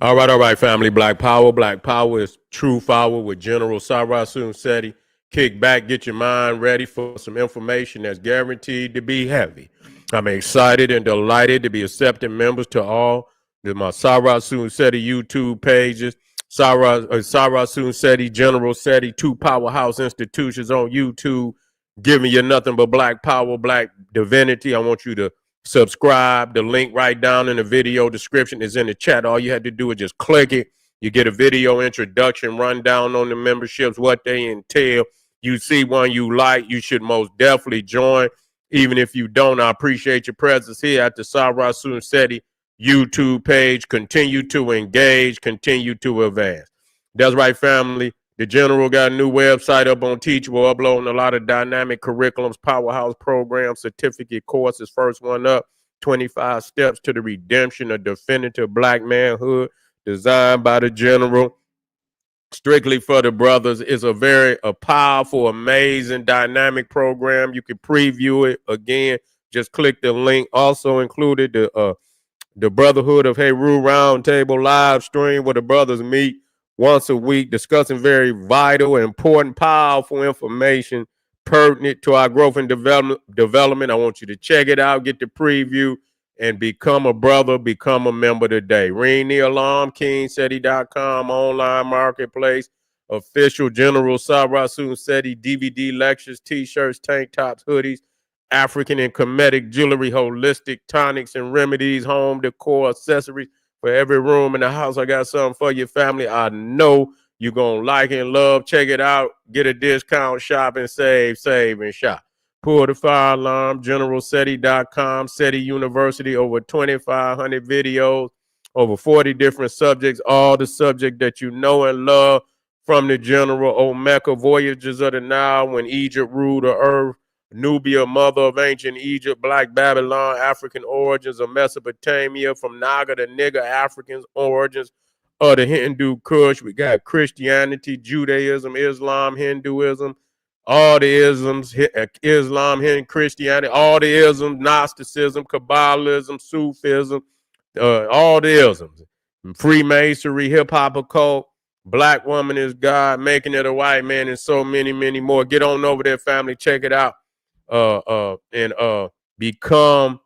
All right, family. Black Power. Black Power is true power with General Sarasun Seti. Kick back, get your mind ready for some information that's guaranteed to be heavy. I'm excited and delighted to be accepting members to all of my Sarasun Seti YouTube pages. Sarasun Seti, General Seti, two powerhouse institutions on YouTube, giving you nothing but black power, black divinity. I want you to subscribe. The link right down in the video description is in the chat. All you had to do is just click it. You get a video introduction, rundown on the memberships, what they entail. You see one you like, you should most definitely join. Even if you don't, I appreciate your presence here at the Sarasun Seti YouTube page. Continue to engage, continue to advance. That's right, family. The General got a new website up on Teachable, uploading a lot of dynamic curriculums, powerhouse programs, certificate courses. First one up, 25 Steps to the Redemption of Definitive Black Manhood, designed by the General, strictly for the brothers. It's a powerful, amazing, dynamic program. You can preview it. Again, just click the link. Also included the Brotherhood of Heru Roundtable live stream where the brothers meet once a week, discussing very vital, important, powerful information pertinent to our growth and development. I want you to check it out, get the preview, and become a brother, become a member today. Ring the alarm, KingSeti.com, online marketplace, official General Sarasun Seti DVD lectures, t-shirts, tank tops, hoodies, African and Kemetic jewelry, holistic tonics and remedies, home decor, accessories. For every room in the house, I got something for your family. I know you're going to like and love. Check it out. Get a discount, shop and save and shop. Pull the fire alarm, generalseti.com, Seti University, over 2,500 videos, over 40 different subjects, all the subject that you know and love from the General. Omeka, Voyages of the Nile, when Egypt ruled the earth, Nubia, mother of ancient Egypt, Black Babylon, African origins of Mesopotamia, from Naga to nigger, Africans, origins of the Hindu Kush. We got Christianity, Judaism, Islam, Hinduism, all the isms, Islam, Christianity, all the isms, Gnosticism, Kabbalism, Sufism, all the isms, Freemasonry, hip-hop occult, Black woman is God, making it a white man, and so many, many more. Get on over there, family. Check it out. And become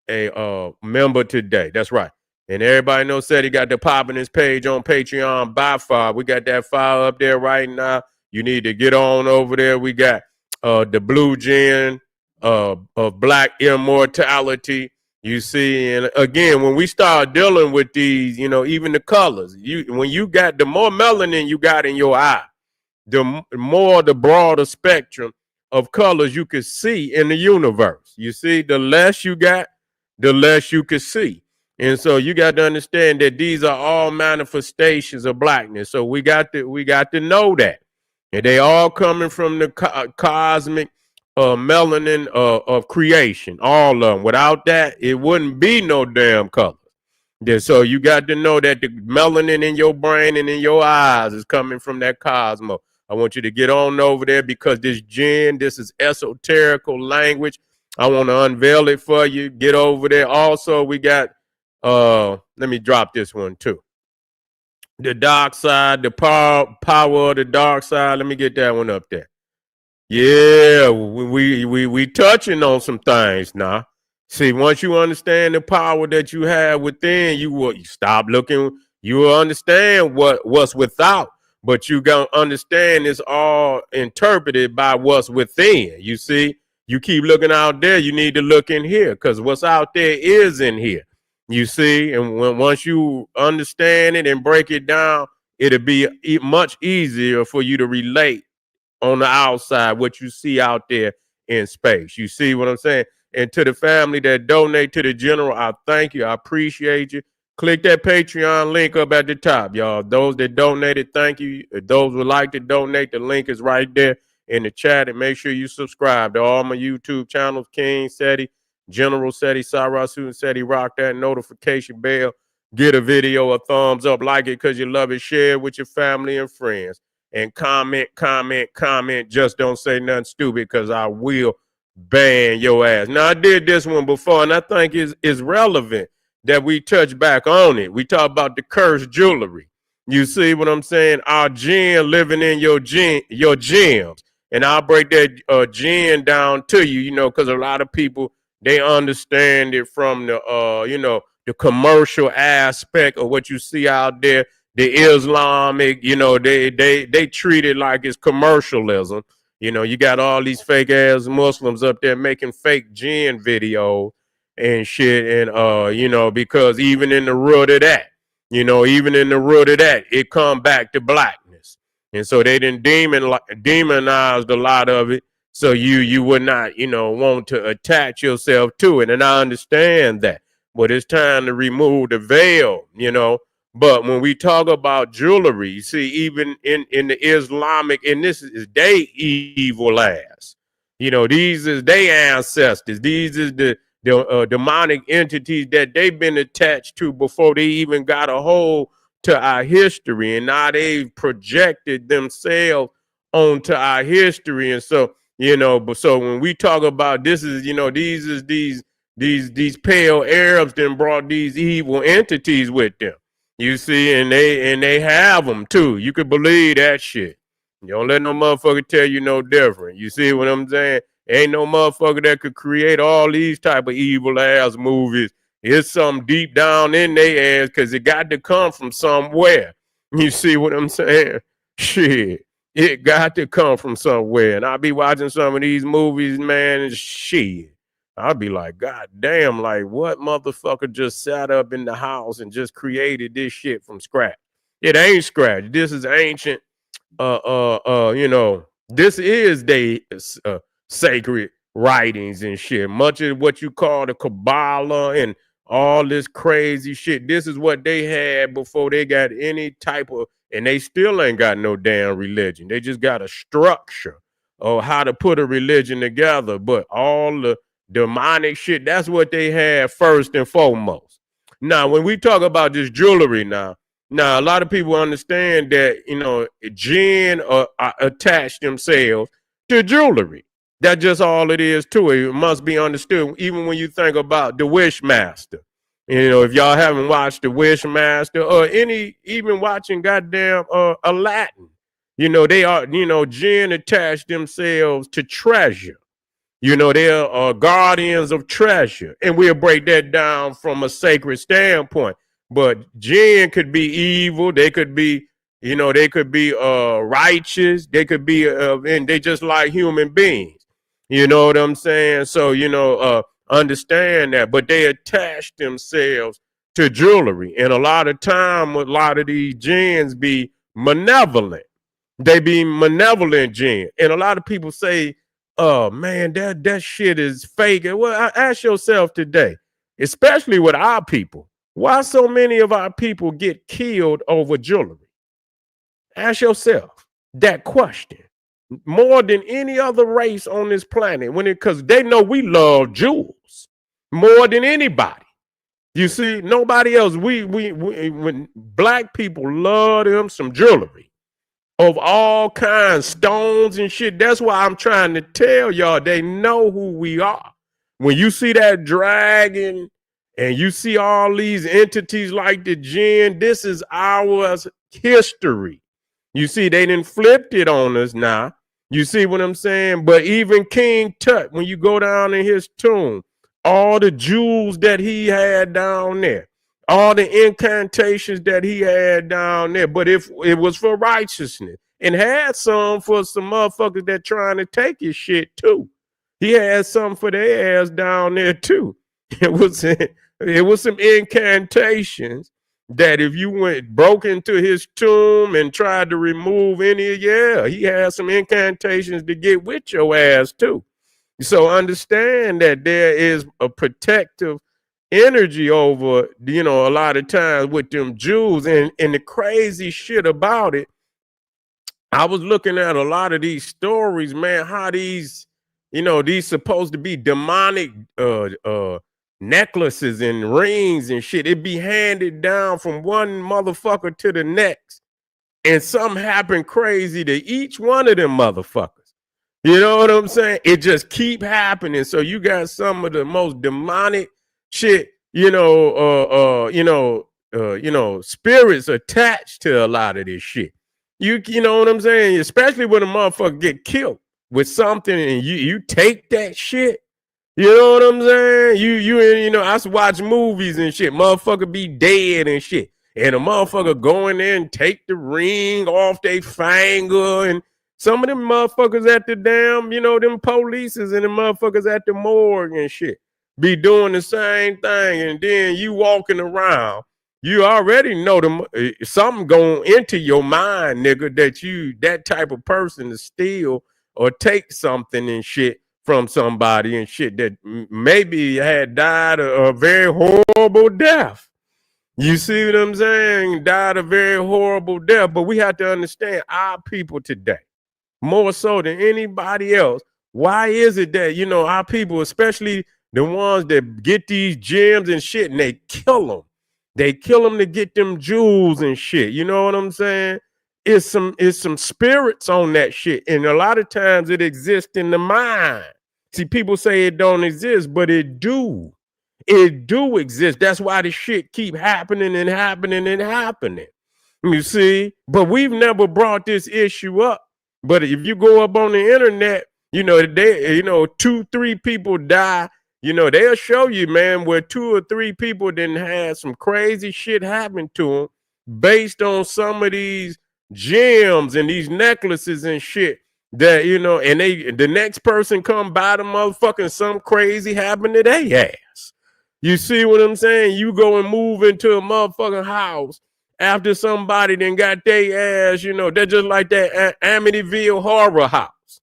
a member today. That's right. And everybody knows Seti got the popping his page on Patreon by far. We got that file up there right now. You need to get on over there. We got the blue Djinn of black immortality. You see, and again, when we start dealing with these, even the colors, when you got the more melanin you got in your eye, the broader spectrum of colors you could see in the universe. You see, the less you got, the less you could see. And so you got to understand that these are all manifestations of blackness. So we got to know that. And they all coming from the cosmic melanin of creation, all of them. Without that, it wouldn't be no damn color. Yeah, so you got to know that the melanin in your brain and in your eyes is coming from that cosmos. I want you to get on over there because this Djinn, this is esoterical language. I want to unveil it for you. Get over there. Also, we got, let me drop this one too. The dark side, the power of the dark side. Let me get that one up there. Yeah, we touching on some things now. See, once you understand the power that you have within, you stop looking, you will understand what's without. But you gonna understand it's all interpreted by what's within. You see, you keep looking out there, you need to look in here because what's out there is in here. You see, and once you understand it and break it down, it'll be much easier for you to relate on the outside what you see out there in space. You see what I'm saying? And to the family that donate to the General, I thank you. I appreciate you. Click that Patreon link up at the top, y'all. Those that donated, thank you. If those would like to donate, the link is right there in the chat. And make sure you subscribe to all my YouTube channels, King Seti, General Seti, Sarasun Seti. Rock that notification bell. Get a video a thumbs up. Like it because you love it. Share it with your family and friends. And comment. Just don't say nothing stupid because I will ban your ass. Now, I did this one before, and I think it's relevant. that we touch back on it. We talk about the cursed jewelry. You see what I'm saying? Our Djinn living in your gems. And I'll break that Djinn down to you, you know, because a lot of people, they understand it from the, you know, the commercial aspect of what you see out there. The Islamic, you know, they treat it like it's commercialism. You know, you got all these fake ass Muslims up there making fake Djinn videos and shit. And, you know, because even in the root of that, you know, even in the root of that, it come back to blackness. And so they didn't demonized a lot of it. So you would not, you know, want to attach yourself to it. And I understand that. But it's time to remove the veil, you know. But when we talk about jewelry, you see, even in the Islamic, and this is they evil ass. You know, these is their ancestors. These is the demonic entities that they've been attached to before they even got a hold to our history, and now they've projected themselves onto our history. And so, you know, but so when we talk about this is, you know, these pale Arabs then brought these evil entities with them. You see, and they have them too. You could believe that shit. You don't let no motherfucker tell you no different. You see what I'm saying? Ain't no motherfucker that could create all these type of evil ass movies. It's something deep down in their ass because it got to come from somewhere. You see what I'm saying? Shit. It got to come from somewhere. And I'll be watching some of these movies, man, and shit. I'll be like, God damn, like what motherfucker just sat up in the house and just created this shit from scratch? It ain't scratch. This is ancient. You know, this is they sacred writings and shit. Much of what you call the Kabbalah and all this crazy shit. This is what they had before they got any type of, and they still ain't got no damn religion. They just got a structure of how to put a religion together. But all the demonic shit, that's what they had first and foremost. Now, when we talk about this jewelry now, a lot of people understand that, you know, Jinn attach themselves to jewelry. That's just all it is to it. It must be understood. Even when you think about the Wishmaster, you know, if y'all haven't watched the Wishmaster or even watching goddamn Aladdin, you know, they are, you know, Jinn attach themselves to treasure. You know, they're guardians of treasure. And we'll break that down from a sacred standpoint. But Jinn could be evil. They could be, you know, they could be righteous. They could be, and they just like human beings. You know what I'm saying? So, you know, understand that. But they attach themselves to jewelry. And a lot of time, a lot of these jinns be malevolent. They be malevolent jinn. And a lot of people say, oh, man, that shit is fake. Well, ask yourself today, especially with our people, why so many of our people get killed over jewelry? Ask yourself that question. More than any other race on this planet, because they know we love jewels more than anybody. You see, nobody else. When black people love them some jewelry of all kinds, stones and shit. That's why I'm trying to tell y'all, they know who we are. When you see that dragon and you see all these entities like the Djinn, this is our history. You see, they done flipped it on us now. You see what I'm saying? But even King Tut, when you go down in his tomb, all the jewels that he had down there, all the incantations that he had down there, but if it was for righteousness, and had some for some motherfuckers that trying to take his shit too. He had some for their ass down there too. It was some incantations that if you broke into his tomb and tried to remove any, he had some incantations to get with your ass too. So understand that there is a protective energy over, you know, a lot of times with them Jews. And the crazy shit about it, I was looking at a lot of these stories, man, how these, you know, these supposed to be demonic necklaces and rings and shit. It be handed down from one motherfucker to the next. And something happened crazy to each one of them motherfuckers. You know what I'm saying? It just keep happening. So you got some of the most demonic shit spirits attached to a lot of this shit. You know what I'm saying? Especially when a motherfucker get killed with something and you take that shit. You know what I'm saying? I watch movies and shit. Motherfucker be dead and shit. And a motherfucker go in there and take the ring off their finger. And some of them motherfuckers at the damn, them polices and the motherfuckers at the morgue and shit be doing the same thing. And then you walking around, you already know something going into your mind, nigga, that type of person to steal or take something and shit from somebody and shit that maybe had died a very horrible death. You see what I'm saying? Died a very horrible death. But we have to understand our people today, more so than anybody else. Why is it that, our people, especially the ones that get these gems and shit, and they kill them. They kill them to get them jewels and shit. You know what I'm saying? It's some spirits on that shit. And a lot of times it exists in the mind. See, people say it don't exist, but it do. It do exist. That's why the shit keep happening and happening and happening. You see? But we've never brought this issue up. But if you go up on the internet, they 2-3 people die. They'll show you, man, where 2 or 3 people didn't have some crazy shit happen to them based on some of these gems and these necklaces and shit that, and the next person come by the motherfucking some crazy happened to their ass. You see what I'm saying? You go and move into a motherfucking house after somebody then got their ass, they're just like that Amityville horror house.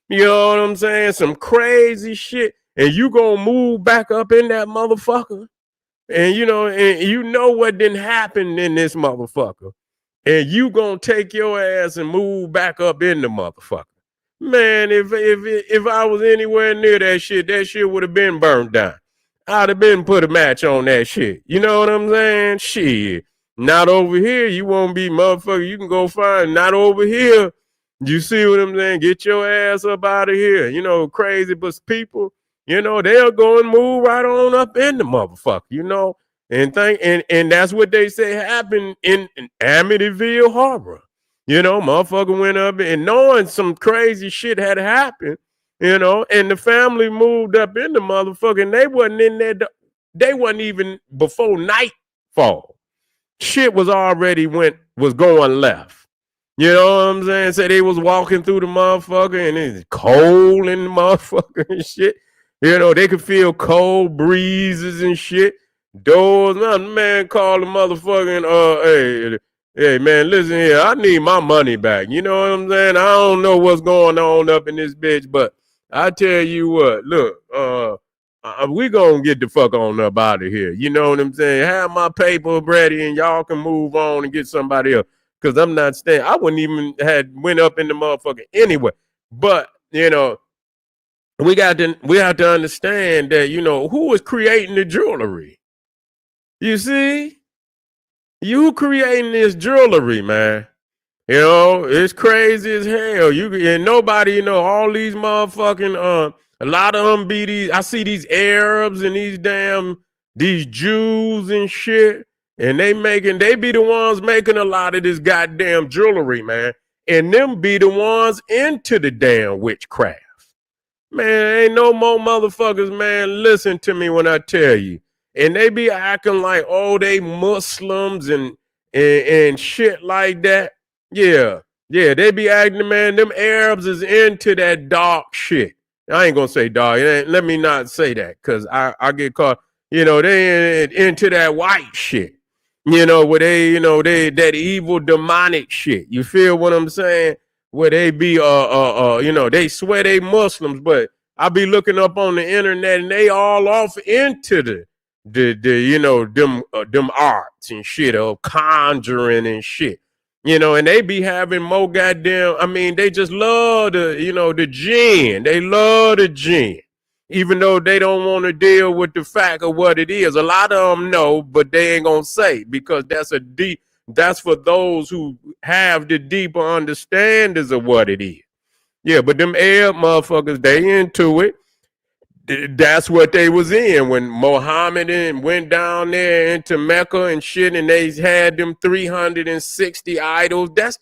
You know what I'm saying? Some crazy shit. And you gonna move back up in that motherfucker. And you know what didn't happen in this motherfucker. And you gonna take your ass and move back up in the motherfucker. Man, if I was anywhere near that shit would have been burned down. I'd have been put a match on that shit. You know what I'm saying? Shit. Not over here. You won't be motherfucker. You can go find not over here. You see what I'm saying? Get your ass up out of here. Crazy, but people, they'll go and move right on up in the motherfucker, and that's what they say happened in Amityville Harbor. Motherfucker went up and knowing some crazy shit had happened, and the family moved up in the motherfucker, and they wasn't in there. They wasn't even before nightfall. Shit was going left. You know what I'm saying? So they was walking through the motherfucker, and it's cold in the motherfucker and shit. They could feel cold breezes and shit. Doors, nothing, man, call the motherfucking, hey, man, listen here, I need my money back. You know what I'm saying? I don't know what's going on up in this bitch, but I tell you what, look, we gonna get the fuck on up out of here. You know what I'm saying? Have my paper ready and y'all can move on and get somebody else. Cause I'm not staying. I wouldn't even went up in the motherfucker anyway. But we have to understand that who is creating the jewelry. You see, you creating this jewelry, man. It's crazy as hell. And nobody, all these motherfucking a lot of them be these. I see these Arabs and these Jews and shit. And they be the ones making a lot of this goddamn jewelry, man. And them be the ones into the damn witchcraft. Man, ain't no more motherfuckers, man. Listen to me when I tell you. And they be acting like, oh, they Muslims and shit like that. Yeah, they be acting, man. Them Arabs is into that dark shit. I ain't gonna say dark. Let me not say that, because I get caught. They into that white shit. Where they that evil demonic shit. You feel what I'm saying? Where they be they swear they Muslims, but I be looking up on the internet and they all off into them arts and shit of conjuring and shit. And they be having more goddamn, they just love the Djinn. They love the Djinn. Even though they don't want to deal with the fact of what it is. A lot of them know, but they ain't gonna say, because that's for those who have the deeper understandings of what it is. Yeah, but them Arab motherfuckers, they into it. That's what they was in when Mohammed went down there into Mecca and shit, and they had them 360 idols. That's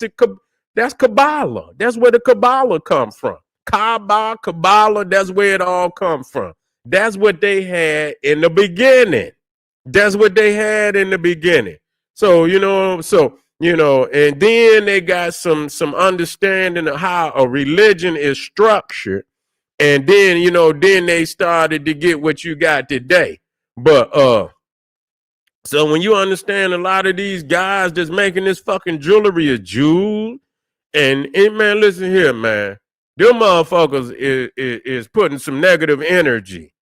Kabbalah. That's where the Kabbalah come from. Kaaba, Kabbalah. That's where it all come from. That's what they had in the beginning. That's what they had in the beginning. So and then they got some understanding of how a religion is structured, and then then they started to get what you got today. But so when you understand a lot of these guys that's making this fucking jewelry is Jews, and man, listen here, man, them motherfuckers is putting some negative energy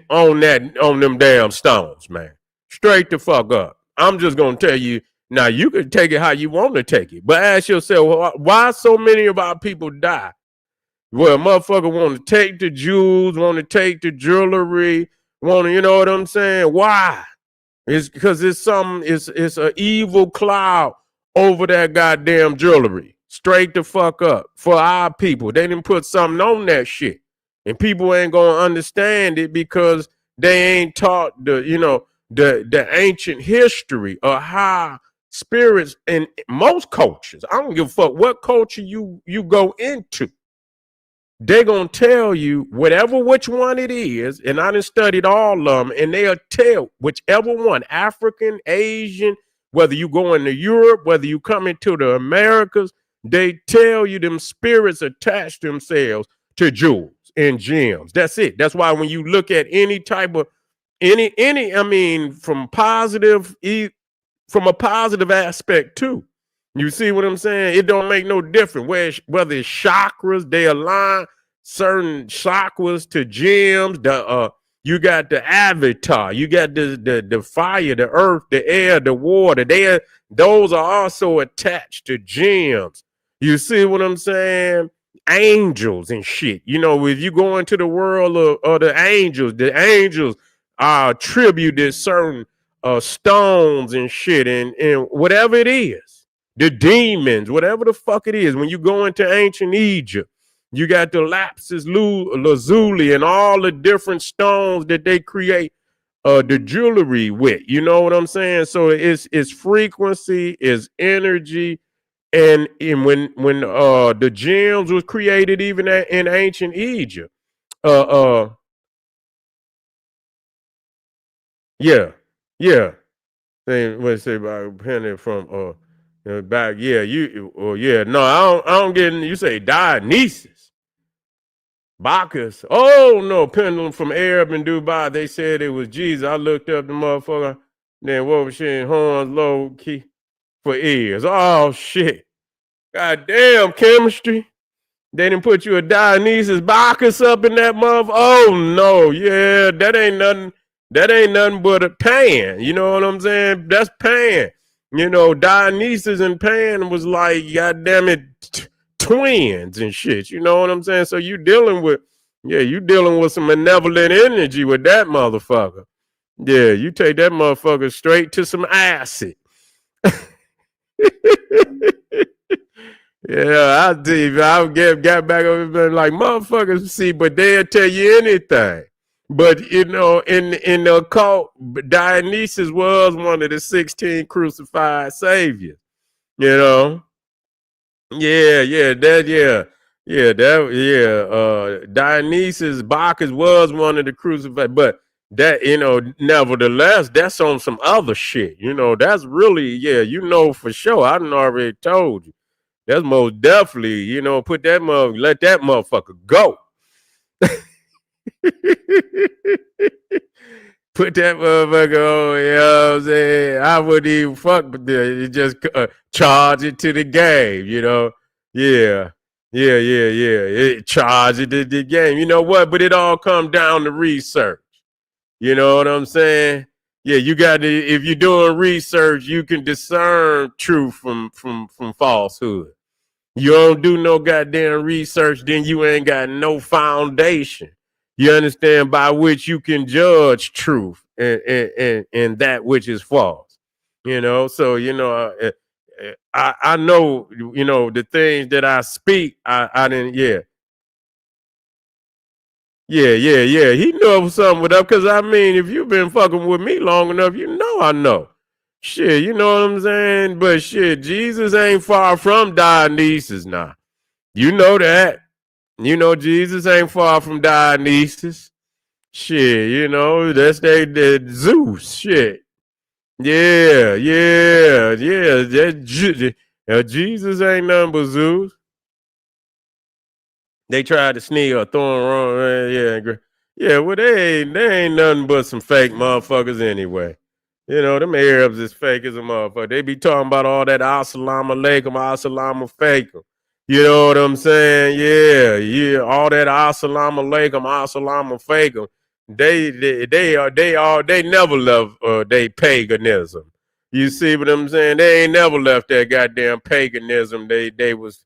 on them damn stones, man. Straight the fuck up. I'm just gonna tell you now. You can take it how you want to take it, but ask yourself why so many of our people die. Well, motherfucker want to take the jewels, want to take the jewelry, want to, you know what I'm saying? Why? It's because it's an evil cloud over that goddamn jewelry. Straight the fuck up for our people. They didn't put something on that shit. And people ain't gonna understand it because they ain't taught the ancient history of how spirits in most cultures. I don't give a fuck what culture you go into. They're going to tell you which one it is, and I done studied all of them, and they'll tell whichever one, African, Asian, whether you going to Europe, whether you come into the Americas, they tell you them spirits attach themselves to jewels and gems. That's it. That's why when you look at any type of, from a positive aspect too. You see what I'm saying? It don't make no difference whether it's chakras, they align certain chakras to gems. You got the avatar, you got the fire, the earth, the air, the water. Those are also attached to gems. You see what I'm saying? Angels and shit. If you go into the world of the angels attributed certain stones and shit, and whatever it is, the demons, whatever the fuck it is. When you go into ancient Egypt, you got the lapis lazuli and all the different stones that they create the jewelry with. You know what I'm saying? So it's frequency, it's energy, and when the gems was created even in ancient Egypt, yeah, yeah. Let's say about penny from back. Yeah, no, I don't get. You say Dionysus, Bacchus. Oh no, pendulum from Arab and Dubai. They said it was Jesus. I looked up the motherfucker. Then what was she? Horns low key for ears. Oh shit! God damn chemistry. They didn't put you a Dionysus Bacchus up in that mother. Oh no, yeah, that ain't nothing. That ain't nothing but a Pan. You know what I'm saying? That's Pan. Dionysus and Pan was like, goddamn it, twins and shit. You know what I'm saying? So you dealing with some malevolent energy with that motherfucker. Yeah, you take that motherfucker straight to some acid. Yeah, I did. I got back over like motherfuckers. See, but they'll tell you anything. But in the occult, Dionysus was one of the 16 crucified saviors. You know, Dionysus Bacchus was one of the crucified, but that nevertheless, that's on some other shit. That's really for sure. I done already told you. That's most definitely, let that motherfucker go. Put that motherfucker on, you know what I'm saying? I wouldn't even fuck with it. Just charge it to the game, Yeah. Charge it to the game. You know what? But it all comes down to research. You know what I'm saying? Yeah, you got to, if you're doing research, you can discern truth from falsehood. You don't do no goddamn research, then you ain't got no foundation. You understand, by which you can judge truth and that which is false. So I know the things that I speak. I didn't. Yeah, Yeah. He knew something was up because I mean, if you've been fucking with me long enough, you know I know. Shit, you know what I'm saying? But shit, Jesus ain't far from Dionysus now. You know that. You know Jesus ain't far from Dionysus. Shit, you know, that's they Zeus. Shit. Yeah. Jesus ain't nothing but Zeus. They tried to sneak or throw him wrong. Yeah. Well, they ain't nothing but some fake motherfuckers anyway. You know, them Arabs is fake as a motherfucker. They be talking about all that assalamu alaikum, assalamu alaikum. You know what I'm saying? Yeah. All that assalamu alaikum, assalamu alaikum. They never left they paganism. You see what I'm saying? They ain't never left that goddamn paganism. They was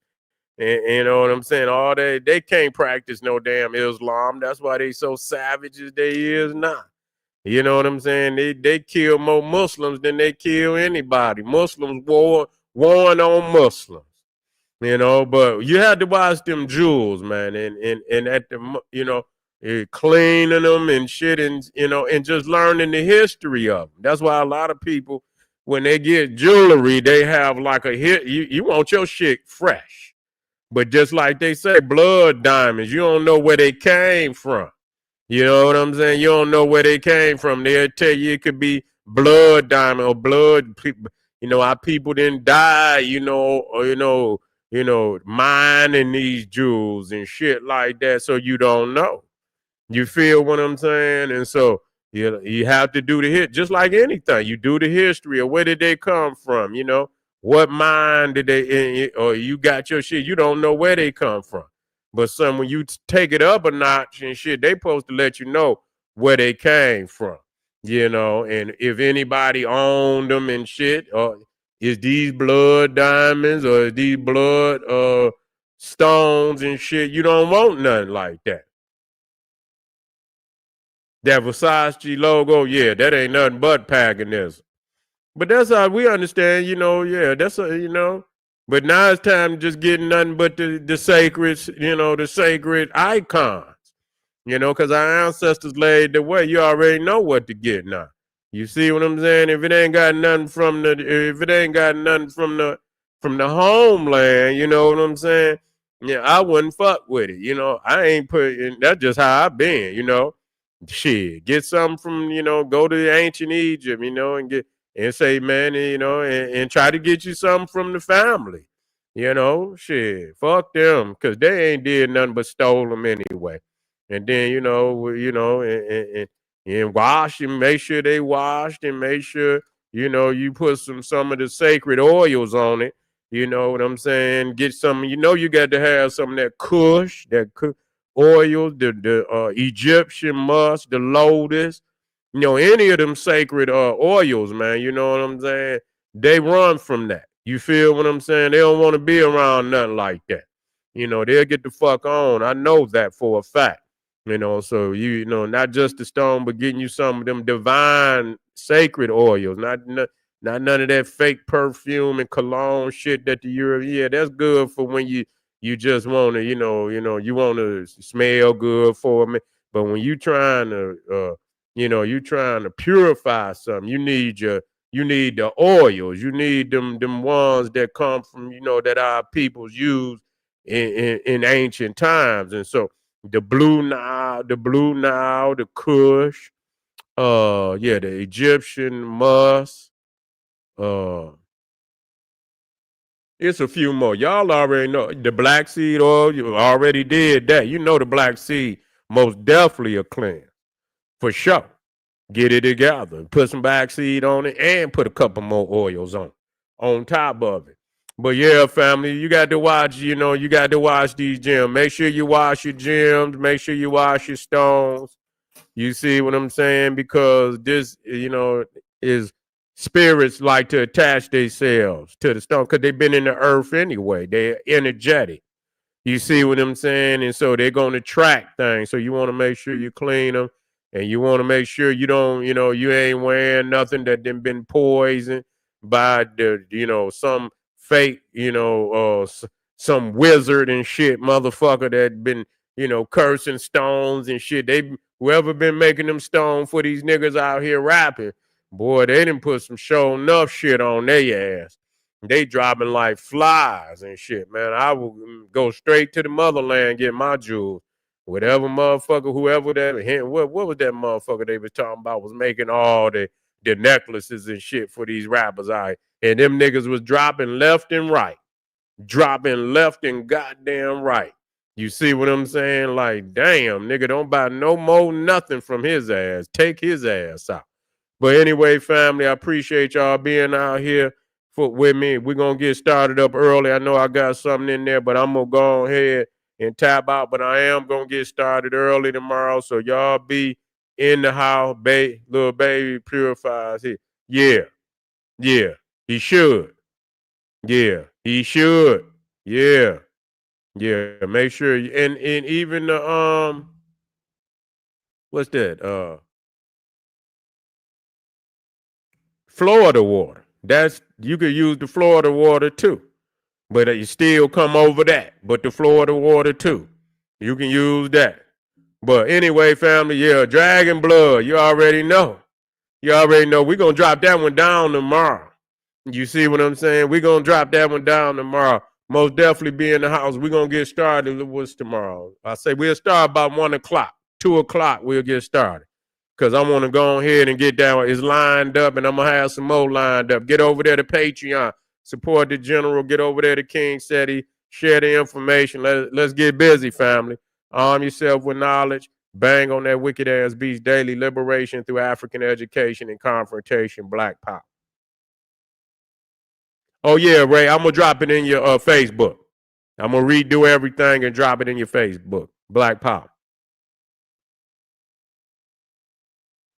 and you know what I'm saying? All they can't practice no damn Islam. That's why they so savage as they is now. You know what I'm saying? They kill more Muslims than they kill anybody. Muslims warring on Muslims. You know, but you had to watch them jewels, man, and at the cleaning them and shit, and and just learning the history of them. That's why a lot of people, when they get jewelry, they have like a hit. You want your shit fresh. But just like they say, blood diamonds, you don't know where they came from. You know what I'm saying? You don't know where they came from. They'll tell you it could be blood diamond or blood. Our people didn't die. Mining these jewels and shit like that. So you don't know. You feel what I'm saying? And so you have to do the hit, just like anything. You do the history of where did they come from? What mine did they? Or you got your shit. You don't know where they come from. But when you take it up a notch and shit, they supposed to let you know where they came from. And if anybody owned them and shit, or is these blood diamonds or is these blood stones and shit, you don't want nothing like that. That Versace logo, yeah, that ain't nothing but paganism. But that's how we understand, But now it's time to just get nothing but the sacred, the sacred icons, because our ancestors laid the way. You already know what to get now. You see what I'm saying? If it ain't got nothing from the homeland, you know what I'm saying? Yeah, I wouldn't fuck with it. I ain't that's just how I been. Shit, get something from, go to ancient Egypt, and say, man, and try to get you something from the family. Shit, fuck them, because they ain't did nothing but stole them anyway. And then, and wash and make sure they washed and make sure, you put some of the sacred oils on it. You know what I'm saying? Get some, you got to have some of that kush, oil, the Egyptian musk, the lotus, any of them sacred oils, man. You know what I'm saying? They run from that. You feel what I'm saying? They don't want to be around nothing like that. They'll get the fuck on. I know that for a fact. So not just the stone, but getting you some of them divine sacred oils, not none of that fake perfume and cologne shit that the Europe. Yeah, that's good for when you just want to, you want to smell good for me. But when you trying to, you trying to purify something, you need the oils. You need them ones that come from, that our peoples use in ancient times. And so the Blue Nile, the Kush, the Egyptian musk, it's a few more. Y'all already know the black seed oil. You already did that. The black seed most definitely a cleanse for sure. Get it together. Put some black seed on it and put a couple more oils on top of it. But yeah, family, you got to watch. You got to watch these gems. Make sure you wash your gems. Make sure you wash your stones. You see what I'm saying? Because this, is spirits like to attach themselves to the stone because they've been in the earth anyway. They're energetic. You see what I'm saying? And so they're going to track things. So you want to make sure you clean them, and you want to make sure you don't, you ain't wearing nothing that been poisoned by some fake, some wizard and shit motherfucker that been, cursing stones and shit. Whoever been making them stone for these niggas out here rapping, boy, they done put some show enough shit on their ass. They dropping like flies and shit, man. I will go straight to the motherland, get my jewels. Whatever motherfucker, whoever that, what was that motherfucker they was talking about was making all the necklaces and shit for these rappers out here. And them niggas was dropping left and right. Dropping left and goddamn right. You see what I'm saying? Like, damn, nigga, don't buy no more nothing from his ass. Take his ass out. But anyway, family, I appreciate y'all being out here with me. We're going to get started up early. I know I got something in there, but I'm going to go ahead and tap out. But I am going to get started early tomorrow. So y'all be in the house. Little baby purifies here. Yeah, he should. Yeah, he should. Yeah. Make sure and even the what's that? Florida water. You could use the Florida water too. But you still come over that. But the Florida water too. You can use that. But anyway, family, yeah, Dragon Blood, you already know. We're gonna drop that one down tomorrow. You see what I'm saying? We're going to drop that one down tomorrow. Most definitely be in the house. We're going to get started. What's tomorrow? I say we'll start about 1 o'clock. 2 o'clock, we'll get started. Because I want to go ahead and get down. It's lined up, and I'm going to have some more lined up. Get over there to Patreon. Support the general. Get over there to King Seti. Share the information. Let's get busy, family. Arm yourself with knowledge. Bang on that wicked ass beast. Daily liberation through African education and confrontation. Black power. Oh, yeah, Ray, I'm going to drop it in your Facebook. I'm going to redo everything and drop it in your Facebook. Black Power.